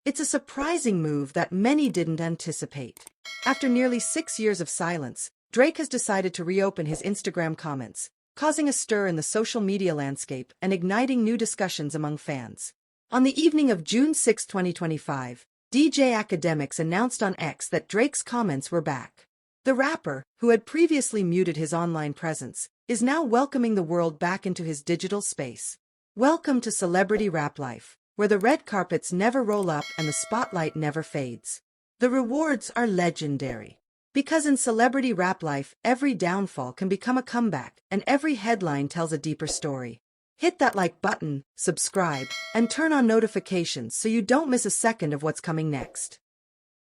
It's a surprising move that many didn't anticipate. After nearly 6 years of silence, Drake has decided to reopen his Instagram comments, causing a stir in the social media landscape and igniting new discussions among fans. On the evening of June 6, 2025, DJ Akademiks announced on X that Drake's comments were back. The rapper, who had previously muted his online presence, is now welcoming the world back into his digital space. Welcome to celebrity rap life, where the red carpets never roll up and the spotlight never fades. The rewards are legendary. Because in celebrity rap life, every downfall can become a comeback, and every headline tells a deeper story. Hit that like button, subscribe, and turn on notifications so you don't miss a second of what's coming next.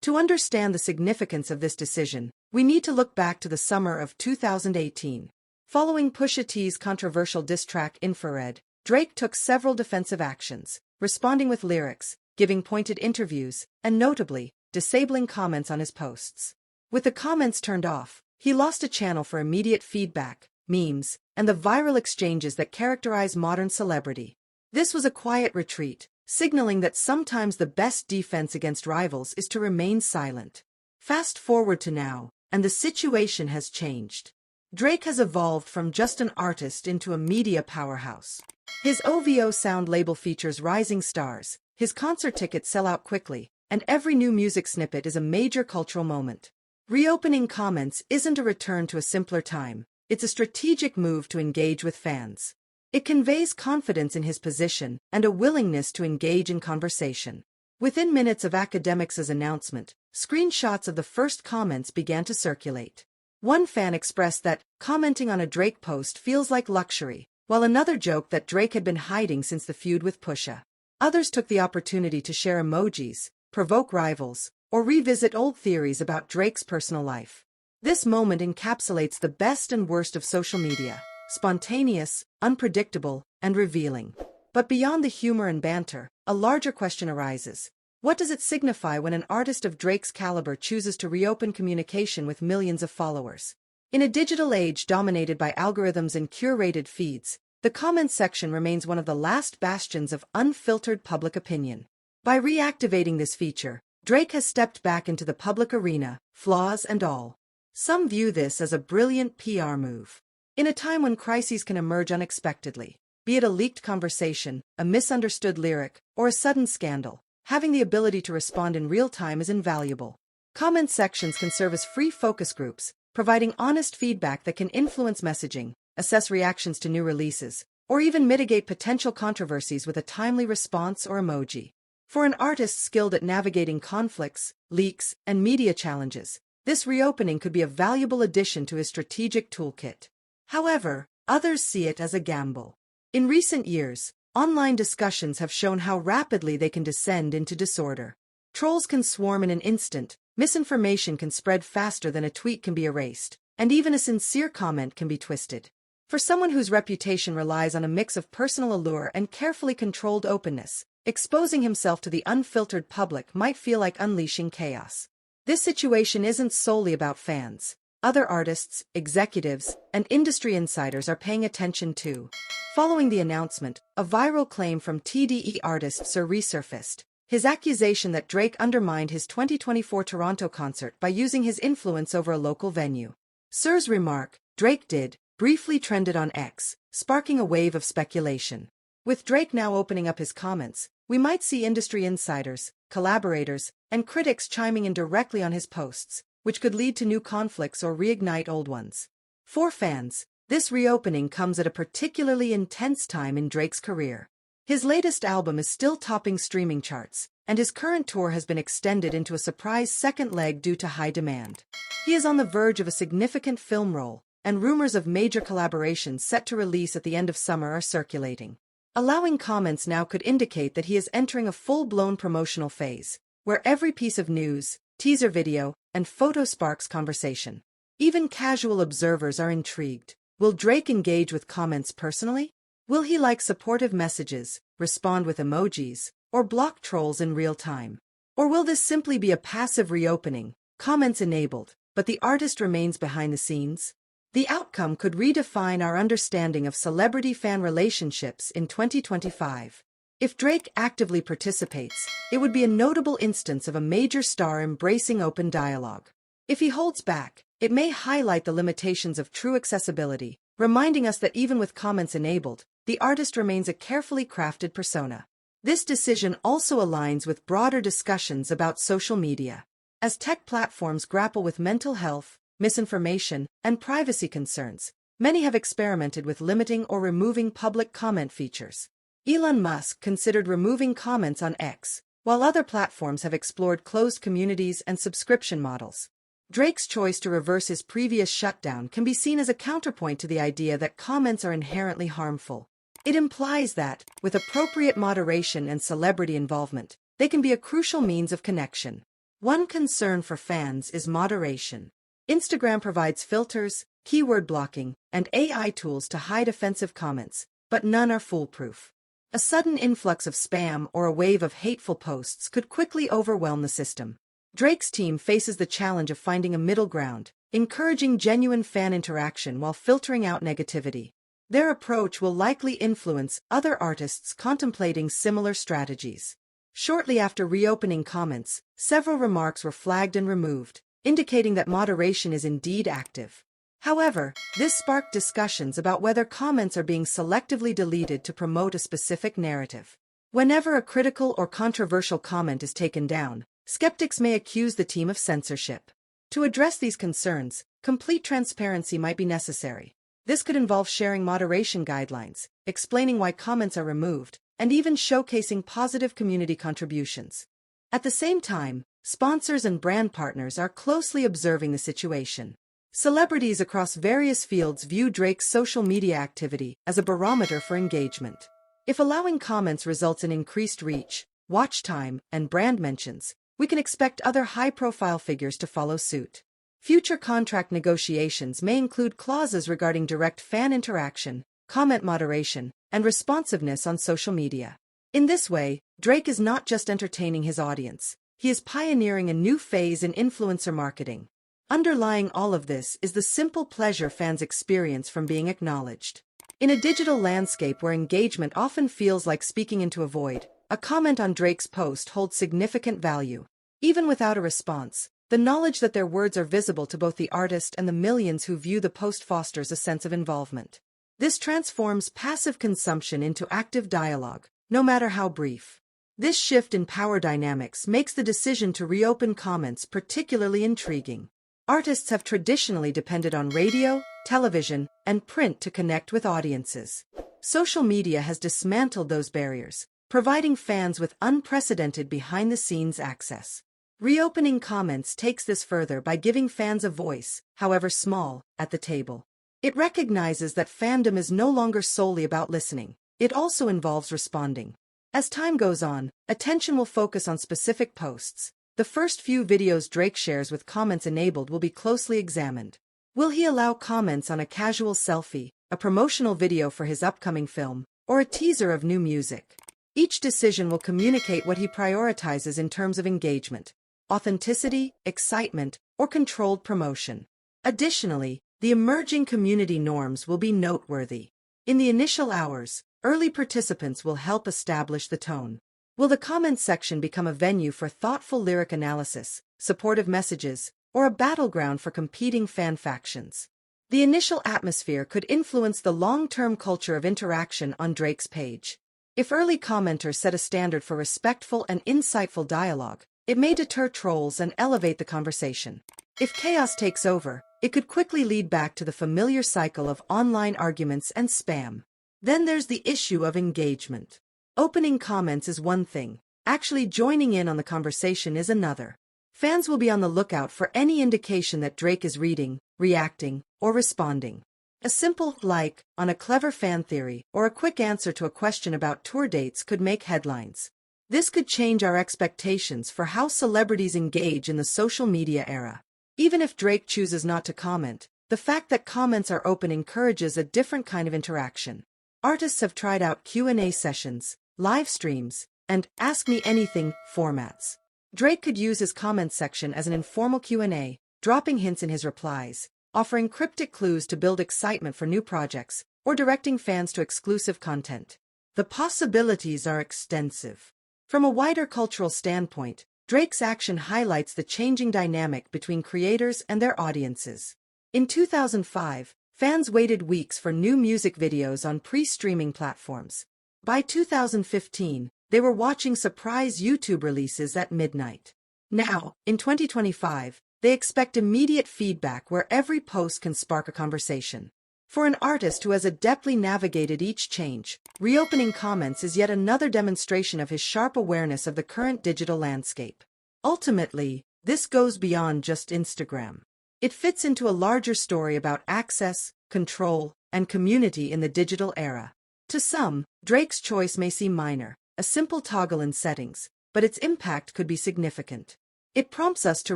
To understand the significance of this decision, we need to look back to the summer of 2018. Following Pusha T's controversial diss track Infrared, Drake took several defensive actions, responding with lyrics, giving pointed interviews, and notably, disabling comments on his posts. With the comments turned off, he lost a channel for immediate feedback, memes, and the viral exchanges that characterize modern celebrity. This was a quiet retreat, signaling that sometimes the best defense against rivals is to remain silent. Fast forward to now, and the situation has changed. Drake has evolved from just an artist into a media powerhouse. His OVO sound label features rising stars, his concert tickets sell out quickly, and every new music snippet is a major cultural moment. Reopening comments isn't a return to a simpler time, it's a strategic move to engage with fans. It conveys confidence in his position and a willingness to engage in conversation. Within minutes of Akademiks' announcement, screenshots of the first comments began to circulate. One fan expressed that commenting on a Drake post feels like luxury, while another joked that Drake had been hiding since the feud with Pusha. Others took the opportunity to share emojis, provoke rivals, or revisit old theories about Drake's personal life. This moment encapsulates the best and worst of social media, spontaneous, unpredictable, and revealing. But beyond the humor and banter, a larger question arises. What does it signify when an artist of Drake's caliber chooses to reopen communication with millions of followers? In a digital age dominated by algorithms and curated feeds, the comments section remains one of the last bastions of unfiltered public opinion. By reactivating this feature, Drake has stepped back into the public arena, flaws and all. Some view this as a brilliant PR move. In a time when crises can emerge unexpectedly, be it a leaked conversation, a misunderstood lyric, or a sudden scandal, having the ability to respond in real time is invaluable. Comment sections can serve as free focus groups, providing honest feedback that can influence messaging, assess reactions to new releases, or even mitigate potential controversies with a timely response or emoji. For an artist skilled at navigating conflicts, leaks, and media challenges, this reopening could be a valuable addition to his strategic toolkit. However, others see it as a gamble. In recent years, online discussions have shown how rapidly they can descend into disorder. Trolls can swarm in an instant, misinformation can spread faster than a tweet can be erased, and even a sincere comment can be twisted. For someone whose reputation relies on a mix of personal allure and carefully controlled openness, exposing himself to the unfiltered public might feel like unleashing chaos. This situation isn't solely about fans. Other artists, executives, and industry insiders are paying attention too. Following the announcement, a viral claim from TDE artist Sir resurfaced. His accusation that Drake undermined his 2024 Toronto concert by using his influence over a local venue. Sir's remark, "Drake did," briefly trended on X, sparking a wave of speculation. With Drake now opening up his comments, we might see industry insiders, collaborators, and critics chiming in directly on his posts, which could lead to new conflicts or reignite old ones. For fans, this reopening comes at a particularly intense time in Drake's career. His latest album is still topping streaming charts, and his current tour has been extended into a surprise second leg due to high demand. He is on the verge of a significant film role, and rumors of major collaborations set to release at the end of summer are circulating. Allowing comments now could indicate that he is entering a full-blown promotional phase, where every piece of news, teaser video, and photo sparks conversation. Even casual observers are intrigued. Will Drake engage with comments personally? Will he like supportive messages, respond with emojis, or block trolls in real time? Or will this simply be a passive reopening, comments enabled, but the artist remains behind the scenes? The outcome could redefine our understanding of celebrity-fan relationships in 2025. If Drake actively participates, it would be a notable instance of a major star embracing open dialogue. If he holds back, it may highlight the limitations of true accessibility, reminding us that even with comments enabled, the artist remains a carefully crafted persona. This decision also aligns with broader discussions about social media. As tech platforms grapple with mental health, misinformation, and privacy concerns, many have experimented with limiting or removing public comment features. Elon Musk considered removing comments on X, while other platforms have explored closed communities and subscription models. Drake's choice to reverse his previous shutdown can be seen as a counterpoint to the idea that comments are inherently harmful. It implies that, with appropriate moderation and celebrity involvement, they can be a crucial means of connection. One concern for fans is moderation. Instagram provides filters, keyword blocking, and AI tools to hide offensive comments, but none are foolproof. A sudden influx of spam or a wave of hateful posts could quickly overwhelm the system. Drake's team faces the challenge of finding a middle ground, encouraging genuine fan interaction while filtering out negativity. Their approach will likely influence other artists contemplating similar strategies. Shortly after reopening comments, several remarks were flagged and removed, indicating that moderation is indeed active. However, this sparked discussions about whether comments are being selectively deleted to promote a specific narrative. Whenever a critical or controversial comment is taken down, skeptics may accuse the team of censorship. To address these concerns, complete transparency might be necessary. This could involve sharing moderation guidelines, explaining why comments are removed, and even showcasing positive community contributions. At the same time, sponsors and brand partners are closely observing the situation. Celebrities across various fields view Drake's social media activity as a barometer for engagement. If allowing comments results in increased reach, watch time, and brand mentions, we can expect other high-profile figures to follow suit. Future contract negotiations may include clauses regarding direct fan interaction, comment moderation, and responsiveness on social media. In this way, Drake is not just entertaining his audience, he is pioneering a new phase in influencer marketing. Underlying all of this is the simple pleasure fans experience from being acknowledged. In a digital landscape where engagement often feels like speaking into a void, a comment on Drake's post holds significant value. Even without a response, the knowledge that their words are visible to both the artist and the millions who view the post fosters a sense of involvement. This transforms passive consumption into active dialogue, no matter how brief. This shift in power dynamics makes the decision to reopen comments particularly intriguing. Artists have traditionally depended on radio, television, and print to connect with audiences. Social media has dismantled those barriers, providing fans with unprecedented behind-the-scenes access. Reopening comments takes this further by giving fans a voice, however small, at the table. It recognizes that fandom is no longer solely about listening, it also involves responding. As time goes on, attention will focus on specific posts. The first few videos Drake shares with comments enabled will be closely examined. Will he allow comments on a casual selfie, a promotional video for his upcoming film, or a teaser of new music? Each decision will communicate what he prioritizes in terms of engagement, authenticity, excitement, or controlled promotion. Additionally, the emerging community norms will be noteworthy. In the initial hours, early participants will help establish the tone. Will the comments section become a venue for thoughtful lyric analysis, supportive messages, or a battleground for competing fan factions? The initial atmosphere could influence the long-term culture of interaction on Drake's page. If early commenters set a standard for respectful and insightful dialogue, it may deter trolls and elevate the conversation. If chaos takes over, it could quickly lead back to the familiar cycle of online arguments and spam. Then there's the issue of engagement. Opening comments is one thing, actually joining in on the conversation is another. Fans will be on the lookout for any indication that Drake is reading, reacting, or responding. A simple like on a clever fan theory or a quick answer to a question about tour dates could make headlines. This could change our expectations for how celebrities engage in the social media era. Even if Drake chooses not to comment, the fact that comments are open encourages a different kind of interaction. Artists have tried out Q&A sessions, live streams, and Ask Me Anything formats. Drake could use his comments section as an informal Q&A, dropping hints in his replies, offering cryptic clues to build excitement for new projects, or directing fans to exclusive content. The possibilities are extensive. From a wider cultural standpoint, Drake's action highlights the changing dynamic between creators and their audiences. In 2005, fans waited weeks for new music videos on pre-streaming platforms. By 2015, they were watching surprise YouTube releases at midnight. Now, in 2025, they expect immediate feedback where every post can spark a conversation. For an artist who has adeptly navigated each change, reopening comments is yet another demonstration of his sharp awareness of the current digital landscape. Ultimately, this goes beyond just Instagram. It fits into a larger story about access, control, and community in the digital era. To some, Drake's choice may seem minor, a simple toggle in settings, but its impact could be significant. It prompts us to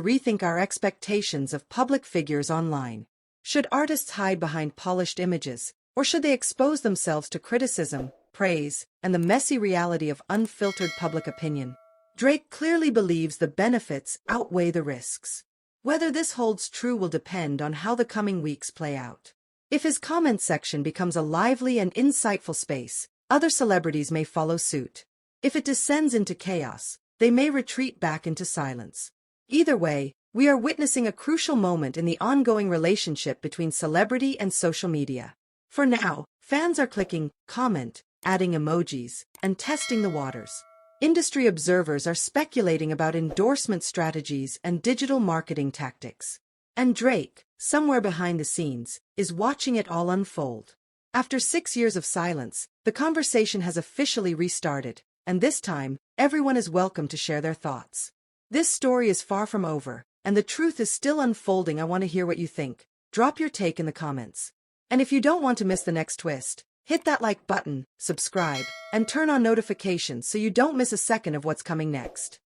rethink our expectations of public figures online. Should artists hide behind polished images, or should they expose themselves to criticism, praise, and the messy reality of unfiltered public opinion? Drake clearly believes the benefits outweigh the risks. Whether this holds true will depend on how the coming weeks play out. If his comment section becomes a lively and insightful space, other celebrities may follow suit. If it descends into chaos, they may retreat back into silence. Either way, we are witnessing a crucial moment in the ongoing relationship between celebrity and social media. For now, fans are clicking comment, adding emojis, and testing the waters. Industry observers are speculating about endorsement strategies and digital marketing tactics. And Drake, somewhere behind the scenes, is watching it all unfold. After 6 years of silence, the conversation has officially restarted, and this time, everyone is welcome to share their thoughts. This story is far from over, and the truth is still unfolding. I want to hear what you think. Drop your take in the comments. And if you don't want to miss the next twist, hit that like button, subscribe, and turn on notifications so you don't miss a second of what's coming next.